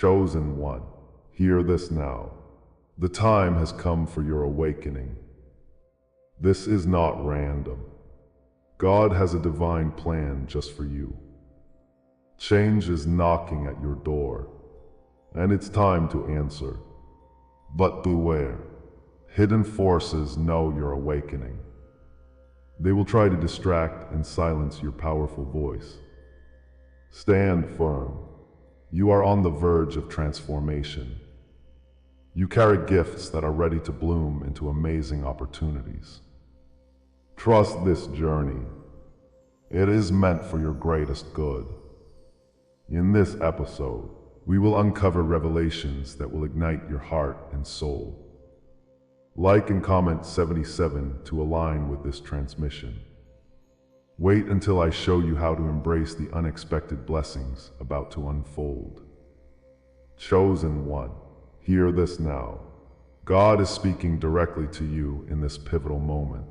Chosen one, hear this now. The time has come for your awakening. This is not random. God has a divine plan just for you. Change is knocking at your door, and it's time to answer. But beware, hidden forces know you're awakening. They will try to distract and silence your powerful voice. Stand firm. You are on the verge of transformation. You carry gifts that are ready to bloom into amazing opportunities. Trust this journey. It is meant for your greatest good. In this episode, we will uncover revelations that will ignite your heart and soul. Like and comment 77 to align with this transmission. Wait until I show you how to embrace the unexpected blessings about to unfold. Chosen one, hear this now. God is speaking directly to you in this pivotal moment.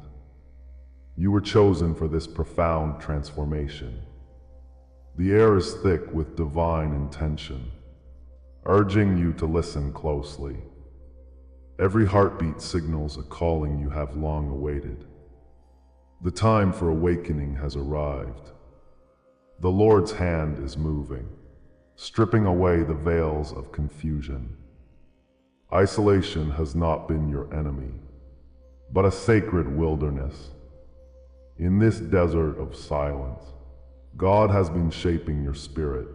You were chosen for this profound transformation. The air is thick with divine intention, urging you to listen closely. Every heartbeat signals a calling you have long awaited. The time for awakening has arrived. The Lord's hand is moving, stripping away the veils of confusion. Isolation has not been your enemy, but a sacred wilderness. In this desert of silence, God has been shaping your spirit.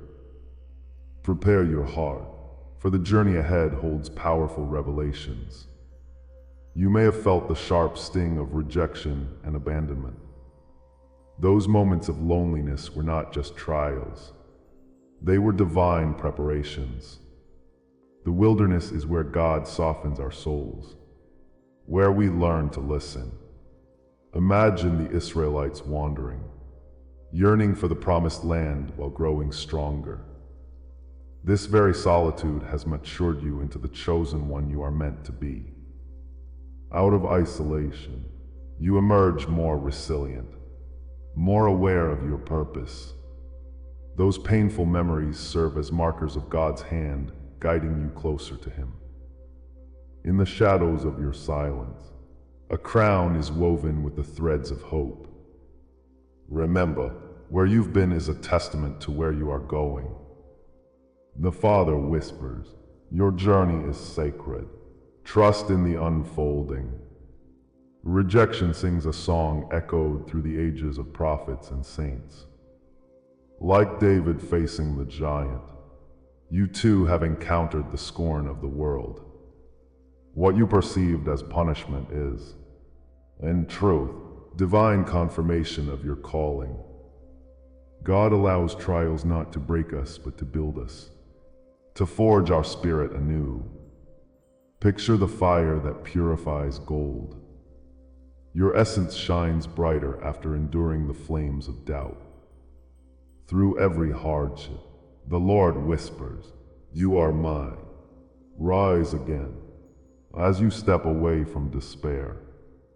Prepare your heart, for the journey ahead holds powerful revelations. You may have felt the sharp sting of rejection and abandonment. Those moments of loneliness were not just trials. They were divine preparations. The wilderness is where God softens our souls, where we learn to listen. Imagine the Israelites wandering, yearning for the promised land while growing stronger. This very solitude has matured you into the chosen one you are meant to be. Out of isolation, you emerge more resilient, more aware of your purpose. Those painful memories serve as markers of God's hand, guiding you closer to Him. In the shadows of your silence, a crown is woven with the threads of hope. Remember, where you've been is a testament to where you are going. The Father whispers, your journey is sacred. Trust in the unfolding. Rejection sings a song echoed through the ages of prophets and saints. Like David facing the giant, you too have encountered the scorn of the world. What you perceived as punishment is, in truth, divine confirmation of your calling. God allows trials not to break us, but to build us, to forge our spirit anew. Picture the fire that purifies gold. Your essence shines brighter after enduring the flames of doubt. Through every hardship, the Lord whispers, you are mine. Rise again. As you step away from despair,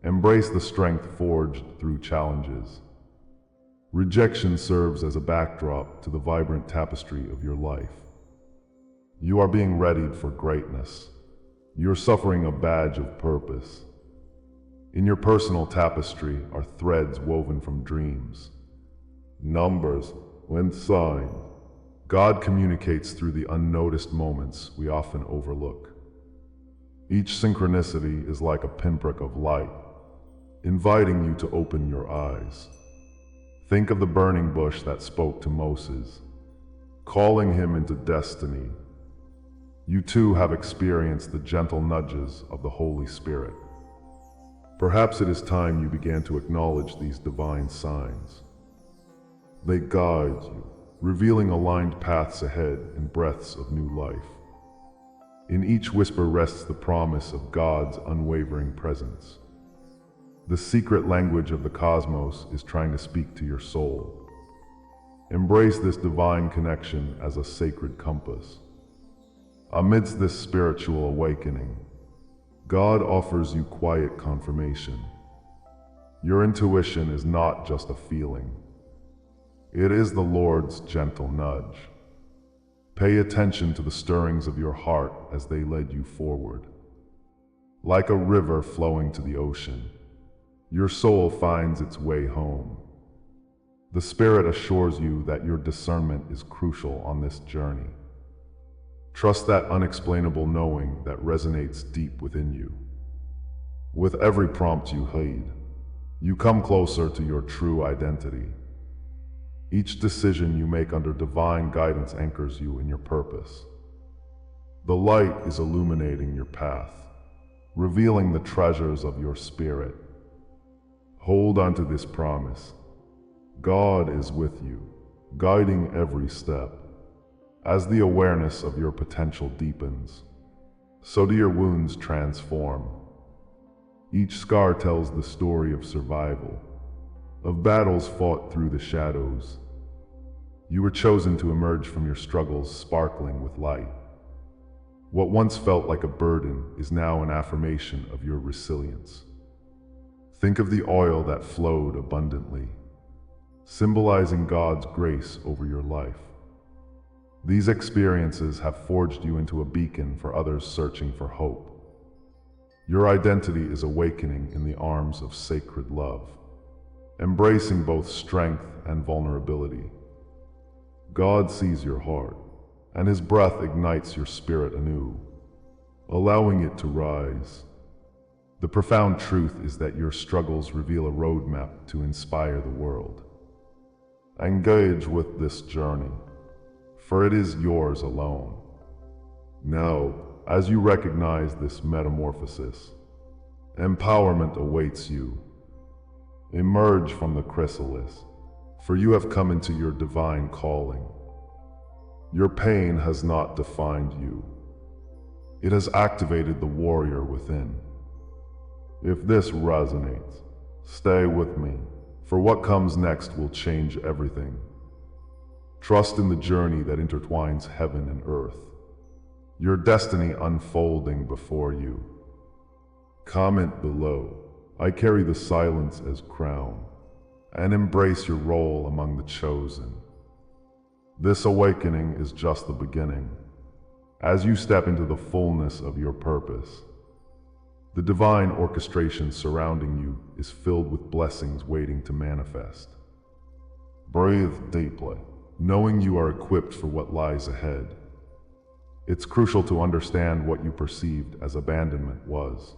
embrace the strength forged through challenges. Rejection serves as a backdrop to the vibrant tapestry of your life. You are being readied for greatness. You're suffering a badge of purpose. In your personal tapestry are threads woven from dreams. Numbers, when signed, God communicates through the unnoticed moments we often overlook. Each synchronicity is like a pinprick of light, inviting you to open your eyes. Think of the burning bush that spoke to Moses, calling him into destiny. You too have experienced the gentle nudges of the Holy Spirit. Perhaps it is time you began to acknowledge these divine signs. They guide you, revealing aligned paths ahead and breaths of new life. In each whisper rests the promise of God's unwavering presence. The secret language of the cosmos is trying to speak to your soul. Embrace this divine connection as a sacred compass. Amidst this spiritual awakening, God offers you quiet confirmation. Your intuition is not just a feeling. It is the Lord's gentle nudge. Pay attention to the stirrings of your heart as they led you forward. Like a river flowing to the ocean, your soul finds its way home. The Spirit assures you that your discernment is crucial on this journey. Trust that unexplainable knowing that resonates deep within you. With every prompt you heed, you come closer to your true identity. Each decision you make under divine guidance anchors you in your purpose. The light is illuminating your path, revealing the treasures of your spirit. Hold on to this promise. God is with you, guiding every step. As the awareness of your potential deepens, so do your wounds transform. Each scar tells the story of survival, of battles fought through the shadows. You were chosen to emerge from your struggles sparkling with light. What once felt like a burden is now an affirmation of your resilience. Think of the oil that flowed abundantly, symbolizing God's grace over your life. These experiences have forged you into a beacon for others searching for hope. Your identity is awakening in the arms of sacred love, embracing both strength and vulnerability. God sees your heart, and His breath ignites your spirit anew, allowing it to rise. The profound truth is that your struggles reveal a roadmap to inspire the world. Engage with this journey, for it is yours alone. Now, as you recognize this metamorphosis, empowerment awaits you. Emerge from the chrysalis, for you have come into your divine calling. Your pain has not defined you. It has activated the warrior within. If this resonates, stay with me, for what comes next will change everything. Trust in the journey that intertwines heaven and earth, your destiny unfolding before you. Comment below, I carry the silence as crown, and embrace your role among the chosen. This awakening is just the beginning. As you step into the fullness of your purpose, the divine orchestration surrounding you is filled with blessings waiting to manifest. Breathe deeply, knowing you are equipped for what lies ahead. It's crucial to understand what you perceived as abandonment was.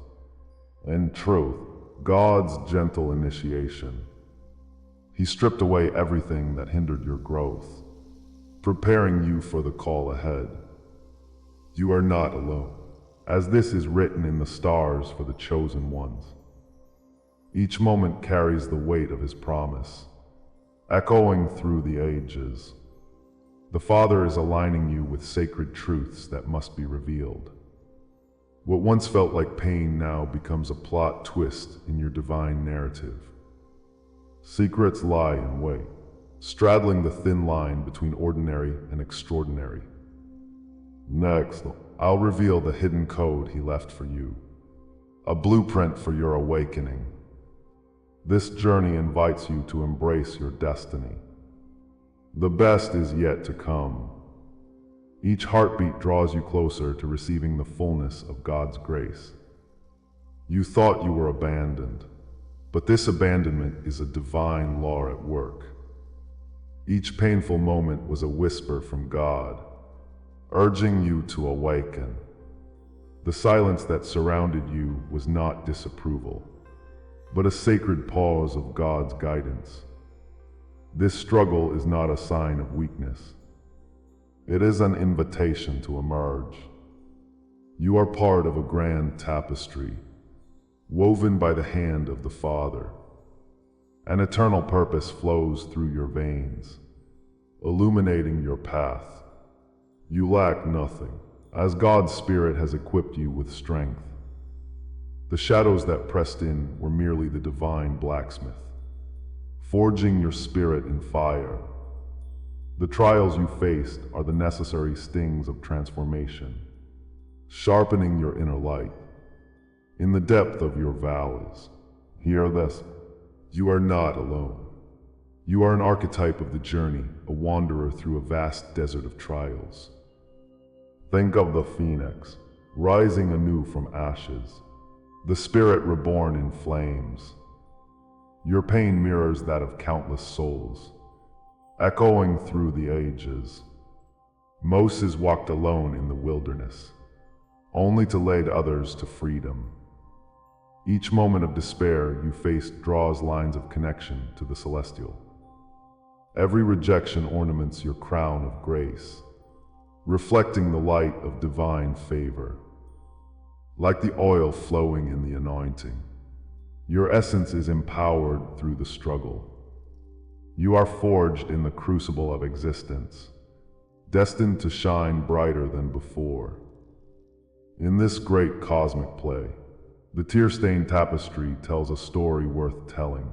In truth, God's gentle initiation. He stripped away everything that hindered your growth, preparing you for the call ahead. You are not alone, as this is written in the stars for the chosen ones. Each moment carries the weight of His promise, echoing through the ages. The Father is aligning you with sacred truths that must be revealed. What once felt like pain now becomes a plot twist in your divine narrative. Secrets lie in wait, straddling the thin line between ordinary and extraordinary. Next, I'll reveal the hidden code He left for you, a blueprint for your awakening. This journey invites you to embrace your destiny. The best is yet to come. Each heartbeat draws you closer to receiving the fullness of God's grace. You thought you were abandoned, but this abandonment is a divine law at work. Each painful moment was a whisper from God, urging you to awaken. The silence that surrounded you was not disapproval, but a sacred pause of God's guidance. This struggle is not a sign of weakness. It is an invitation to emerge. You are part of a grand tapestry, woven by the hand of the Father. An eternal purpose flows through your veins, illuminating your path. You lack nothing, as God's Spirit has equipped you with strength. The shadows that pressed in were merely the divine blacksmith, forging your spirit in fire. The trials you faced are the necessary stings of transformation, sharpening your inner light. In the depth of your valleys, hear this, you are not alone. You are an archetype of the journey, a wanderer through a vast desert of trials. Think of the phoenix, rising anew from ashes, the spirit reborn in flames. Your pain mirrors that of countless souls, echoing through the ages. Moses walked alone in the wilderness, only to lead others to freedom. Each moment of despair you faced draws lines of connection to the celestial. Every rejection ornaments your crown of grace, reflecting the light of divine favor. Like the oil flowing in the anointing, your essence is empowered through the struggle. You are forged in the crucible of existence, destined to shine brighter than before. In this great cosmic play, the tear-stained tapestry tells a story worth telling.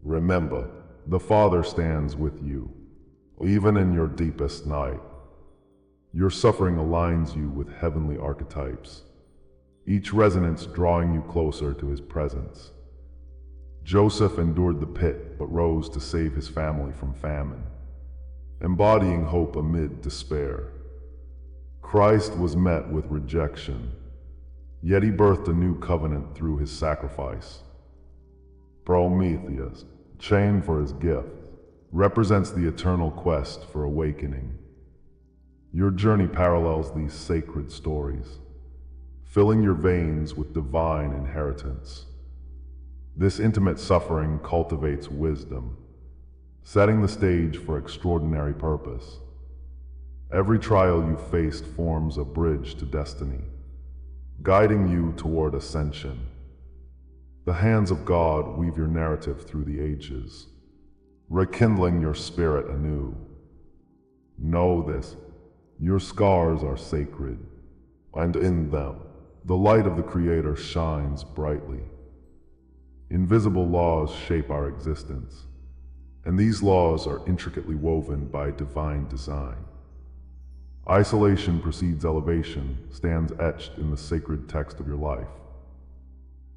Remember, the Father stands with you, even in your deepest night. Your suffering aligns you with heavenly archetypes, each resonance drawing you closer to His presence. Joseph endured the pit but rose to save his family from famine, embodying hope amid despair. Christ was met with rejection, yet He birthed a new covenant through His sacrifice. Prometheus, chained for his gift, represents the eternal quest for awakening. Your journey parallels these sacred stories, filling your veins with divine inheritance. This intimate suffering cultivates wisdom, setting the stage for extraordinary purpose. Every trial you faced forms a bridge to destiny, guiding you toward ascension. The hands of God weave your narrative through the ages, rekindling your spirit anew. Know this, your scars are sacred, and in them, the light of the Creator shines brightly. Invisible laws shape our existence, and these laws are intricately woven by divine design. Isolation precedes elevation stands etched in the sacred text of your life.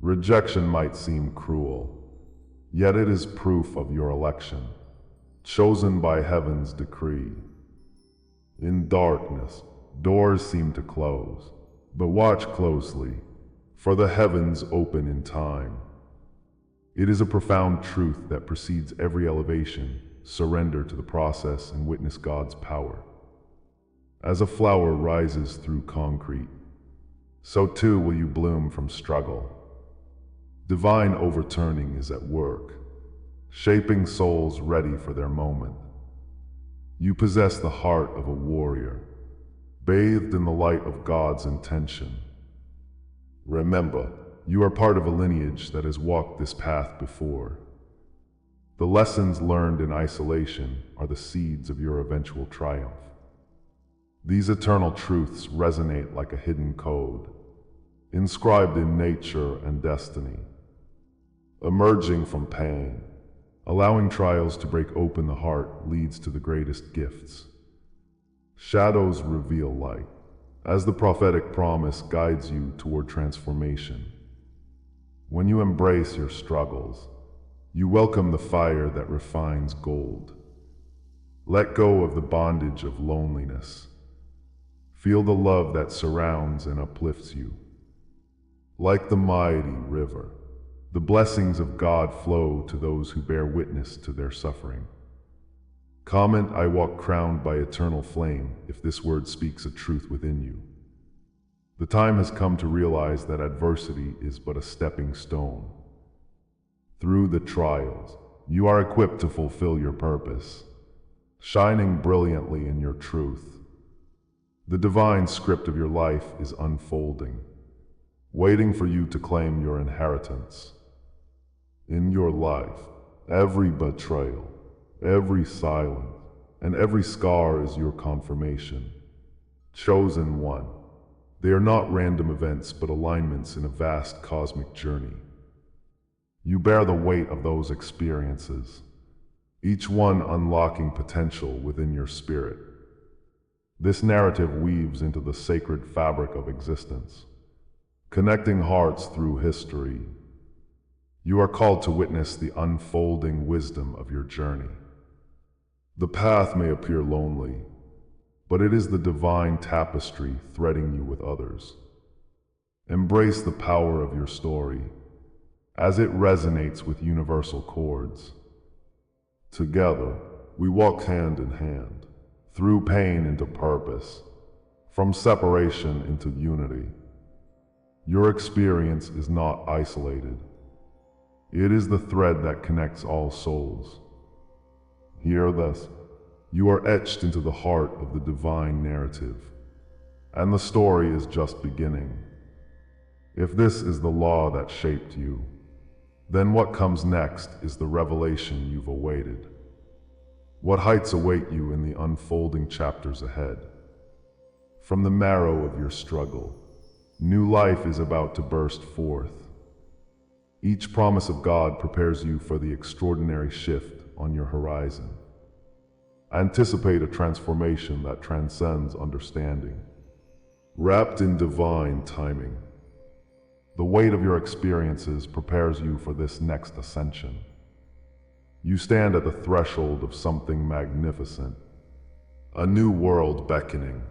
Rejection might seem cruel, yet it is proof of your election, chosen by heaven's decree. In darkness, doors seem to close, but watch closely, for the heavens open in time. It is a profound truth that precedes every elevation. Surrender to the process and witness God's power. As a flower rises through concrete, so too will you bloom from struggle. Divine overturning is at work, shaping souls ready for their moment. You possess the heart of a warrior, bathed in the light of God's intention. Remember, you are part of a lineage that has walked this path before. The lessons learned in isolation are the seeds of your eventual triumph. These eternal truths resonate like a hidden code, inscribed in nature and destiny. Emerging from pain, allowing trials to break open the heart leads to the greatest gifts. Shadows reveal light, as the prophetic promise guides you toward transformation. When you embrace your struggles, you welcome the fire that refines gold. Let go of the bondage of loneliness. Feel the love that surrounds and uplifts you. Like the mighty river, the blessings of God flow to those who bear witness to their suffering. Comment, "I walk crowned by eternal flame," if this word speaks a truth within you. The time has come to realize that adversity is but a stepping stone. Through the trials, you are equipped to fulfill your purpose, shining brilliantly in your truth. The divine script of your life is unfolding, waiting for you to claim your inheritance. In your life, every betrayal, every silence, and every scar is your confirmation. Chosen one. They are not random events, but alignments in a vast cosmic journey. You bear the weight of those experiences, each one unlocking potential within your spirit. This narrative weaves into the sacred fabric of existence, connecting hearts through history. You are called to witness the unfolding wisdom of your journey. The path may appear lonely, but it is the divine tapestry threading you with others. Embrace the power of your story, as it resonates with universal chords. Together, we walk hand in hand, through pain into purpose, from separation into unity. Your experience is not isolated. It is the thread that connects all souls. Hear this. You are etched into the heart of the divine narrative, and the story is just beginning. If this is the law that shaped you, then what comes next is the revelation you've awaited. What heights await you in the unfolding chapters ahead? From the marrow of your struggle, new life is about to burst forth. Each promise of God prepares you for the extraordinary shift on your horizon. Anticipate a transformation that transcends understanding, wrapped in divine timing. The weight of your experiences prepares you for this next ascension. You stand at the threshold of something magnificent, a new world beckoning.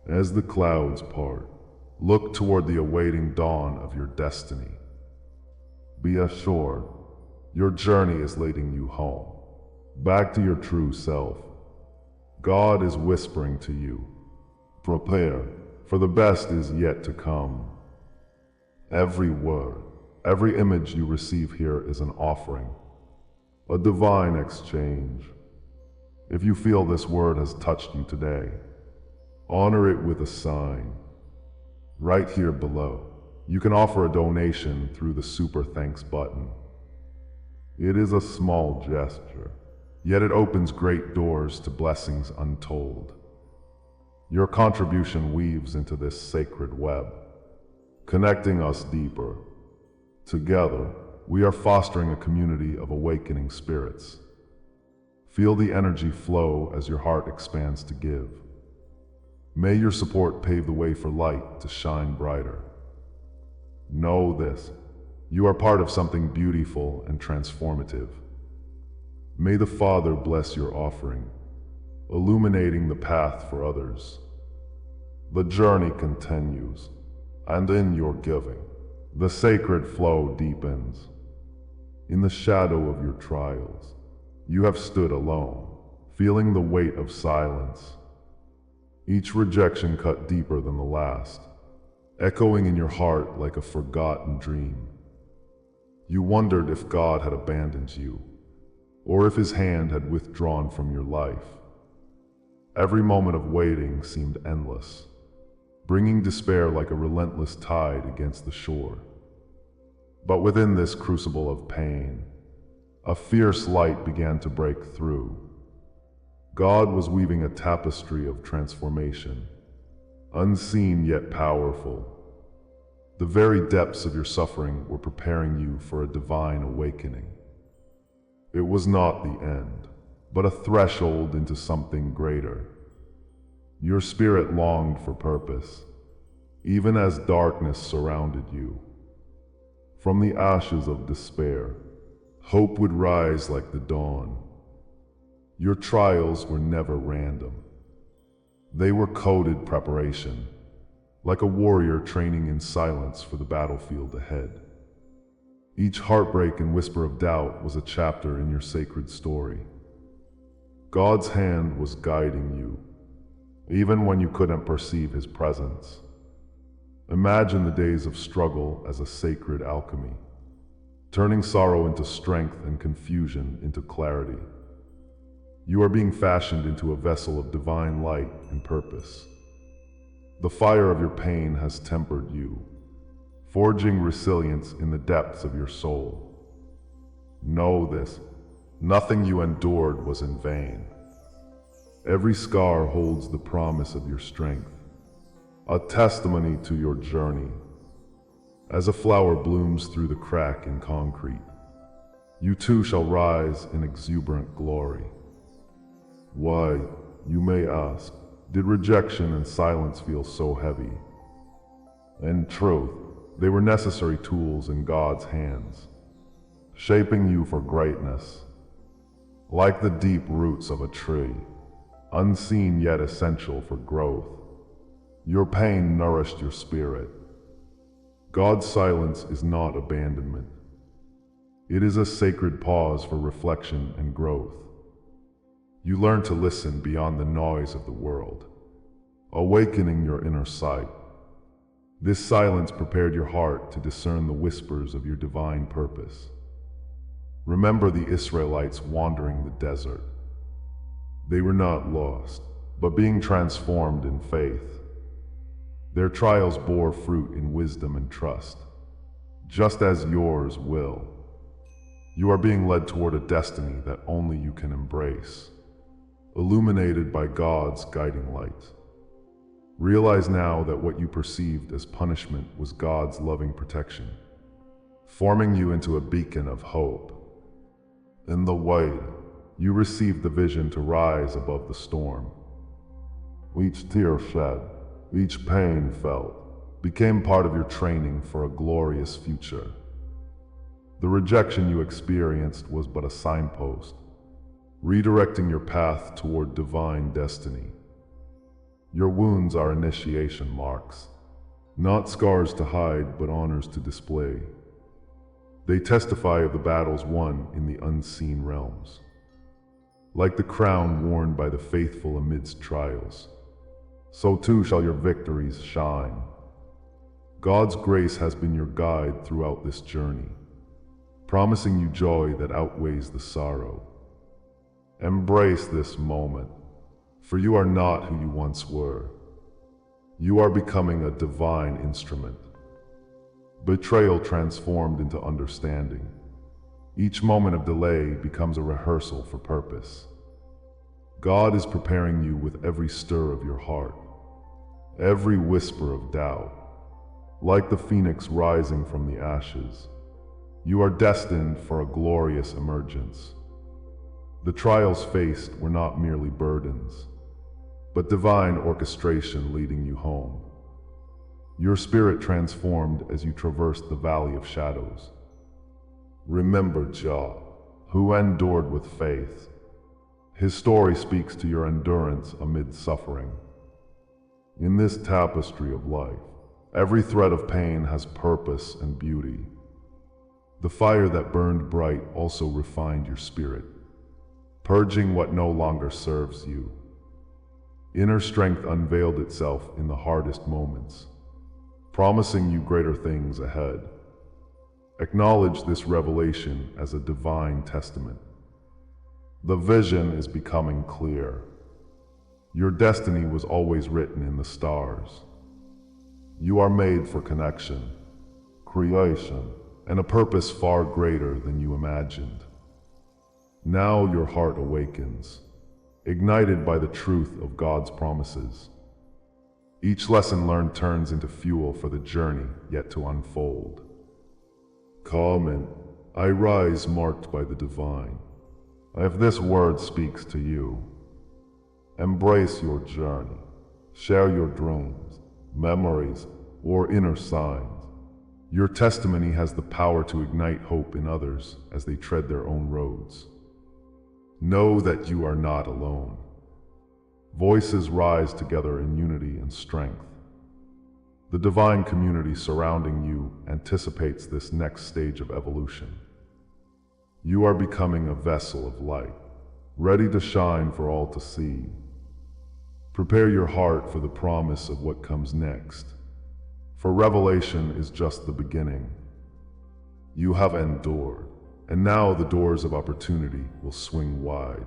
As the clouds part, look toward the awaiting dawn of your destiny. Be assured, your journey is leading you home, back to your true self. God is whispering to you, prepare, for the best is yet to come. Every word, every image you receive here is an offering, a divine exchange. If you feel this word has touched you today, honor it with a sign. Right here below, you can offer a donation through the Super Thanks button. It is a small gesture, yet it opens great doors to blessings untold. Your contribution weaves into this sacred web, connecting us deeper. Together, we are fostering a community of awakening spirits. Feel the energy flow as your heart expands to give. May your support pave the way for light to shine brighter. Know this, you are part of something beautiful and transformative. May the Father bless your offering, illuminating the path for others. The journey continues, and in your giving, the sacred flow deepens. In the shadow of your trials, you have stood alone, feeling the weight of silence. Each rejection cut deeper than the last, echoing in your heart like a forgotten dream. You wondered if God had abandoned you, or if his hand had withdrawn from your life. Every moment of waiting seemed endless, bringing despair like a relentless tide against the shore. But within this crucible of pain, a fierce light began to break through. God was weaving a tapestry of transformation, unseen yet powerful. The very depths of your suffering were preparing you for a divine awakening. It was not the end, but a threshold into something greater. Your spirit longed for purpose, even as darkness surrounded you. From the ashes of despair, hope would rise like the dawn. Your trials were never random. They were coded preparation, like a warrior training in silence for the battlefield ahead. Each heartbreak and whisper of doubt was a chapter in your sacred story. God's hand was guiding you, even when you couldn't perceive his presence. Imagine the days of struggle as a sacred alchemy, turning sorrow into strength and confusion into clarity. You are being fashioned into a vessel of divine light and purpose. The fire of your pain has tempered you, forging resilience in the depths of your soul. Know this, nothing you endured was in vain. Every scar holds the promise of your strength, a testimony to your journey. As a flower blooms through the crack in concrete, you too shall rise in exuberant glory. Why, you may ask, did rejection and silence feel so heavy? In truth, they were necessary tools in God's hands, shaping you for greatness. Like the deep roots of a tree, unseen yet essential for growth. Your pain nourished your spirit. God's silence is not abandonment. It is a sacred pause for reflection and growth. You learn to listen beyond the noise of the world, awakening your inner sight. This silence prepared your heart to discern the whispers of your divine purpose. Remember the Israelites wandering the desert. They were not lost, but being transformed in faith. Their trials bore fruit in wisdom and trust, just as yours will. You are being led toward a destiny that only you can embrace, illuminated by God's guiding light. Realize now that what you perceived as punishment was God's loving protection, forming you into a beacon of hope. In the wait, you received the vision to rise above the storm. Each tear shed, each pain felt, became part of your training for a glorious future. The rejection you experienced was but a signpost, redirecting your path toward divine destiny. Your wounds are initiation marks, not scars to hide, but honors to display. They testify of the battles won in the unseen realms. Like the crown worn by the faithful amidst trials, so too shall your victories shine. God's grace has been your guide throughout this journey, promising you joy that outweighs the sorrow. Embrace this moment, for you are not who you once were. You are becoming a divine instrument. Betrayal transformed into understanding. Each moment of delay becomes a rehearsal for purpose. God is preparing you with every stir of your heart, every whisper of doubt. Like the phoenix rising from the ashes, you are destined for a glorious emergence. The trials faced were not merely burdens, but divine orchestration leading you home. Your spirit transformed as you traversed the valley of shadows. Remember Jah, who endured with faith. His story speaks to your endurance amid suffering. In this tapestry of life, every thread of pain has purpose and beauty. The fire that burned bright also refined your spirit, purging what no longer serves you. Inner strength unveiled itself in the hardest moments, promising you greater things ahead. Acknowledge this revelation as a divine testament. The vision is becoming clear. Your destiny was always written in the stars. You are made for connection, creation, and a purpose far greater than you imagined. Now your heart awakens, ignited by the truth of God's promises. Each lesson learned turns into fuel for the journey yet to unfold. Come, I rise marked by the divine. If this word speaks to you, embrace your journey. Share your dreams, memories, or inner signs. Your testimony has the power to ignite hope in others as they tread their own roads. Know that you are not alone. Voices rise together in unity and strength. The divine community surrounding you anticipates this next stage of evolution. You are becoming a vessel of light, ready to shine for all to see. Prepare your heart for the promise of what comes next, for revelation is just the beginning. You have endured, and now the doors of opportunity will swing wide.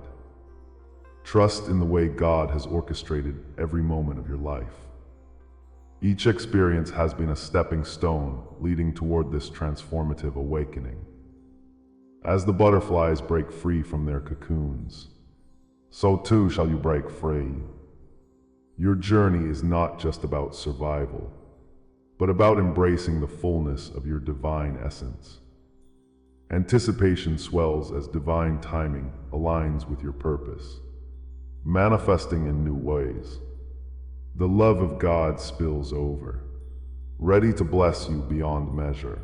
Trust in the way God has orchestrated every moment of your life. Each experience has been a stepping stone leading toward this transformative awakening. As the butterflies break free from their cocoons, so too shall you break free. Your journey is not just about survival, but about embracing the fullness of your divine essence. Anticipation swells as divine timing aligns with your purpose, manifesting in new ways. The love of God spills over, ready to bless you beyond measure.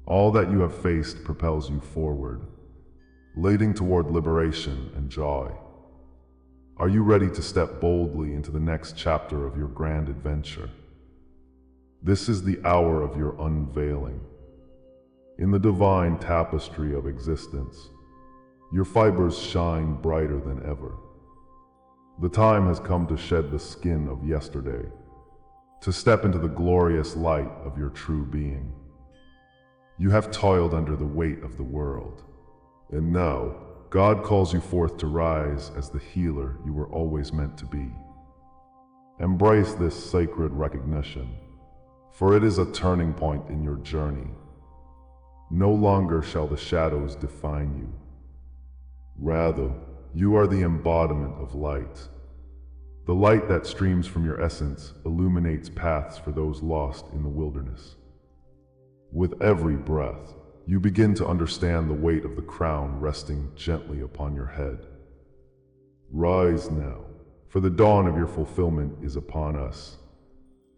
All that you have faced propels you forward, leading toward liberation and joy. Are you ready to step boldly into the next chapter of your grand adventure? This is the hour of your unveiling. In the divine tapestry of existence, your fibers shine brighter than ever. The time has come to shed the skin of yesterday, to step into the glorious light of your true being. You have toiled under the weight of the world, and now God calls you forth to rise as the healer you were always meant to be. Embrace this sacred recognition, for it is a turning point in your journey. No longer shall the shadows define you. Rather, you are the embodiment of light. The light that streams from your essence illuminates paths for those lost in the wilderness. With every breath, you begin to understand the weight of the crown resting gently upon your head. Rise now, for the dawn of your fulfillment is upon us,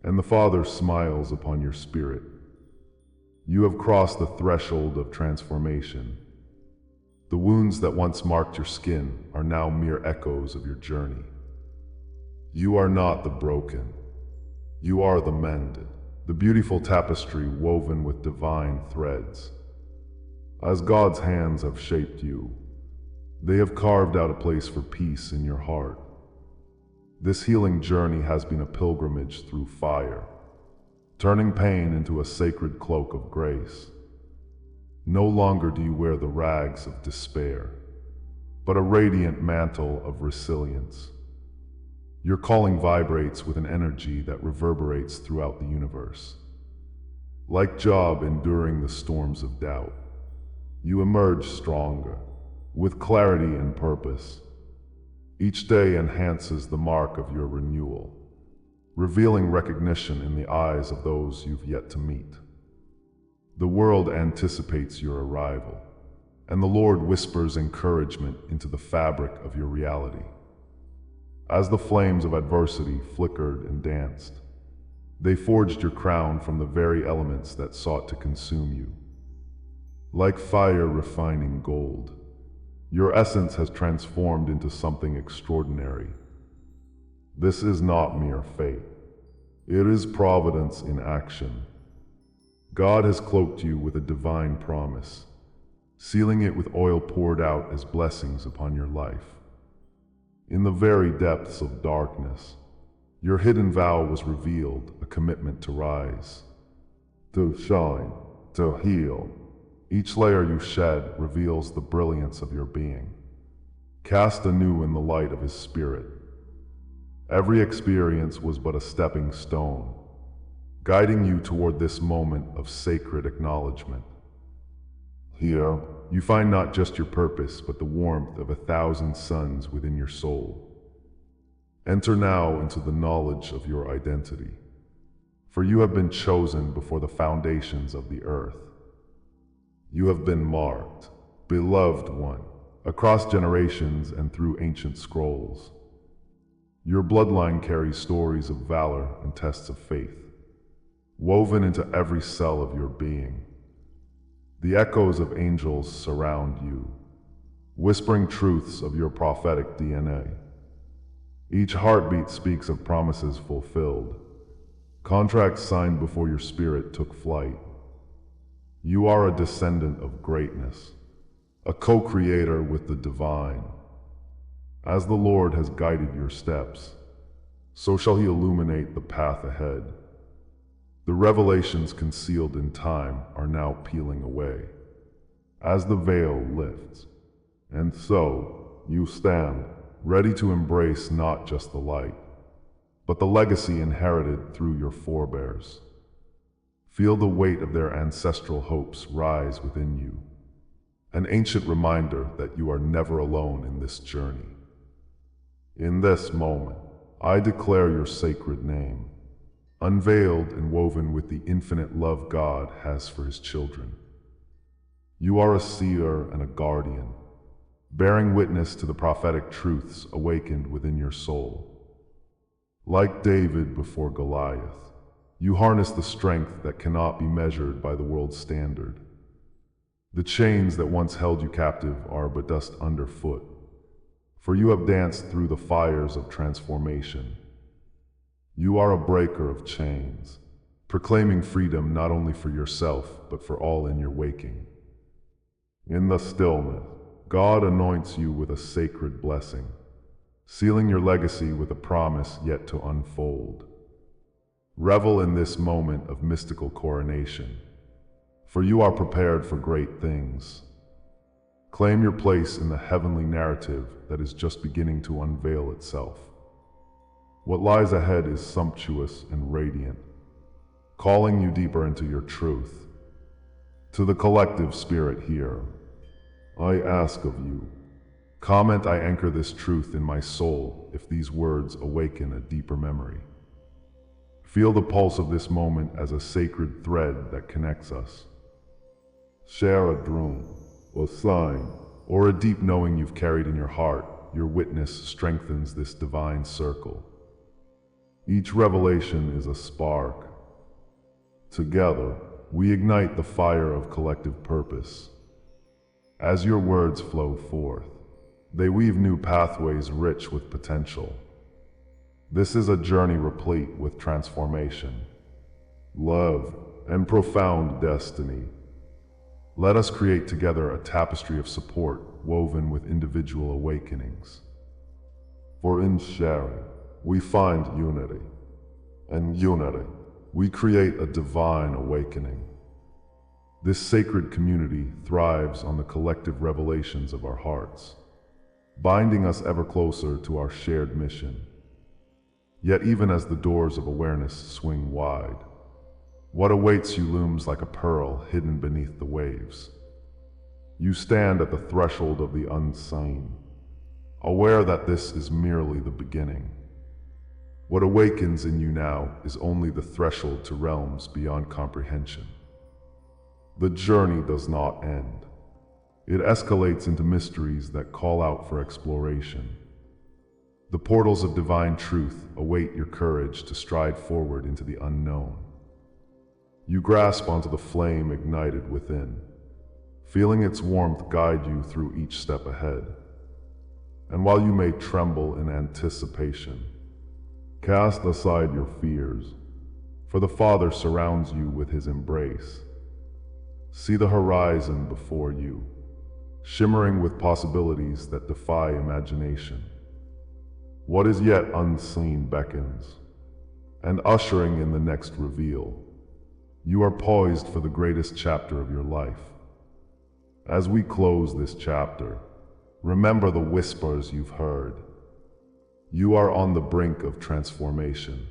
and the Father smiles upon your spirit. You have crossed the threshold of transformation. The wounds that once marked your skin are now mere echoes of your journey. You are not the broken. You are the mended, the beautiful tapestry woven with divine threads. As God's hands have shaped you, they have carved out a place for peace in your heart. This healing journey has been a pilgrimage through fire, turning pain into a sacred cloak of grace. No longer do you wear the rags of despair, but a radiant mantle of resilience. Your calling vibrates with an energy that reverberates throughout the universe. Like Job enduring the storms of doubt, you emerge stronger, with clarity and purpose. Each day enhances the mark of your renewal, revealing recognition in the eyes of those you've yet to meet. The world anticipates your arrival, and the Lord whispers encouragement into the fabric of your reality. As the flames of adversity flickered and danced, they forged your crown from the very elements that sought to consume you. Like fire refining gold, your essence has transformed into something extraordinary. This is not mere fate. It is providence in action. God has cloaked you with a divine promise, sealing it with oil poured out as blessings upon your life. In the very depths of darkness, your hidden vow was revealed, a commitment to rise, to shine, to heal. Each layer you shed reveals the brilliance of your being, cast anew in the light of His Spirit. Every experience was but a stepping stone, guiding you toward this moment of sacred acknowledgement. Here, you find not just your purpose, but the warmth of 1,000 suns within your soul. Enter now into the knowledge of your identity, for you have been chosen before the foundations of the earth. You have been marked, beloved one, across generations and through ancient scrolls. Your bloodline carries stories of valor and tests of faith, woven into every cell of your being. The echoes of angels surround you, whispering truths of your prophetic DNA. Each heartbeat speaks of promises fulfilled, contracts signed before your spirit took flight. You are a descendant of greatness, a co-creator with the divine. As the Lord has guided your steps, so shall He illuminate the path ahead. The revelations concealed in time are now peeling away, as the veil lifts. And so, you stand, ready to embrace not just the light, but the legacy inherited through your forebears. Feel the weight of their ancestral hopes rise within you, an ancient reminder that you are never alone in this journey. In this moment, I declare your sacred name, unveiled and woven with the infinite love God has for His children. You are a seer and a guardian, bearing witness to the prophetic truths awakened within your soul. Like David before Goliath, you harness the strength that cannot be measured by the world's standard. The chains that once held you captive are but dust underfoot, for you have danced through the fires of transformation. You are a breaker of chains, proclaiming freedom not only for yourself, but for all in your waking. In the stillness, God anoints you with a sacred blessing, sealing your legacy with a promise yet to unfold. Revel in this moment of mystical coronation, for you are prepared for great things. Claim your place in the heavenly narrative that is just beginning to unveil itself. What lies ahead is sumptuous and radiant, calling you deeper into your truth. To the collective spirit here, I ask of you, comment I anchor this truth in my soul if these words awaken a deeper memory. Feel the pulse of this moment as a sacred thread that connects us. Share a dream, a sign, or a deep knowing you've carried in your heart. Your witness strengthens this divine circle. Each revelation is a spark. Together, we ignite the fire of collective purpose. As your words flow forth, they weave new pathways rich with potential. This is a journey replete with transformation, love, and profound destiny. Let us create together a tapestry of support woven with individual awakenings. For in sharing, we find unity, and unity, we create a divine awakening. This sacred community thrives on the collective revelations of our hearts, binding us ever closer to our shared mission. Yet even as the doors of awareness swing wide, what awaits you looms like a pearl hidden beneath the waves. You stand at the threshold of the unseen, aware that this is merely the beginning. What awakens in you now is only the threshold to realms beyond comprehension. The journey does not end. It escalates into mysteries that call out for exploration. The portals of divine truth await your courage to stride forward into the unknown. You grasp onto the flame ignited within, feeling its warmth guide you through each step ahead. And while you may tremble in anticipation, cast aside your fears, for the Father surrounds you with his embrace. See the horizon before you, shimmering with possibilities that defy imagination. What is yet unseen beckons, and ushering in the next reveal. You are poised for the greatest chapter of your life. As we close this chapter, remember the whispers you've heard. You are on the brink of transformation.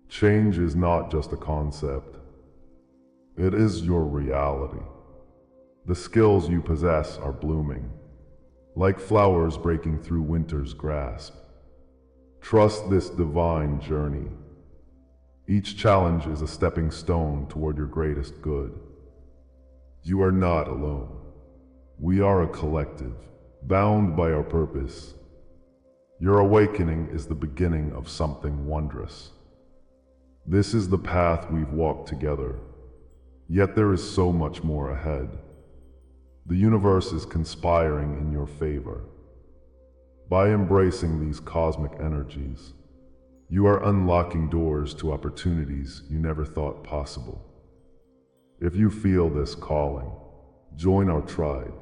Change is not just a concept. It is your reality. The skills you possess are blooming, like flowers breaking through winter's grasp. Trust this divine journey. Each challenge is a stepping stone toward your greatest good. You are not alone. We are a collective, bound by our purpose. Your awakening is the beginning of something wondrous. This is the path we've walked together, yet there is so much more ahead. The universe is conspiring in your favor. By embracing these cosmic energies, you are unlocking doors to opportunities you never thought possible. If you feel this calling, join our tribe.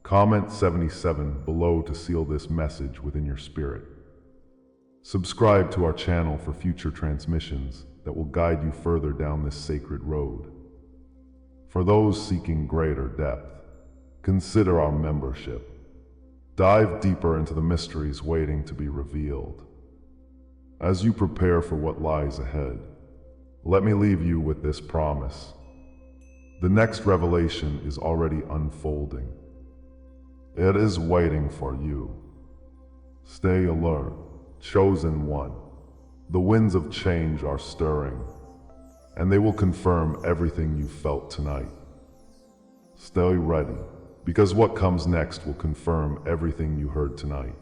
Comment 77 below to seal this message within your spirit. Subscribe to our channel for future transmissions that will guide you further down this sacred road. For those seeking greater depth, consider our membership. Dive deeper into the mysteries waiting to be revealed. As you prepare for what lies ahead, let me leave you with this promise. The next revelation is already unfolding. It is waiting for you. Stay alert, chosen one. The winds of change are stirring, and they will confirm everything you felt tonight. Stay ready, because what comes next will confirm everything you heard tonight.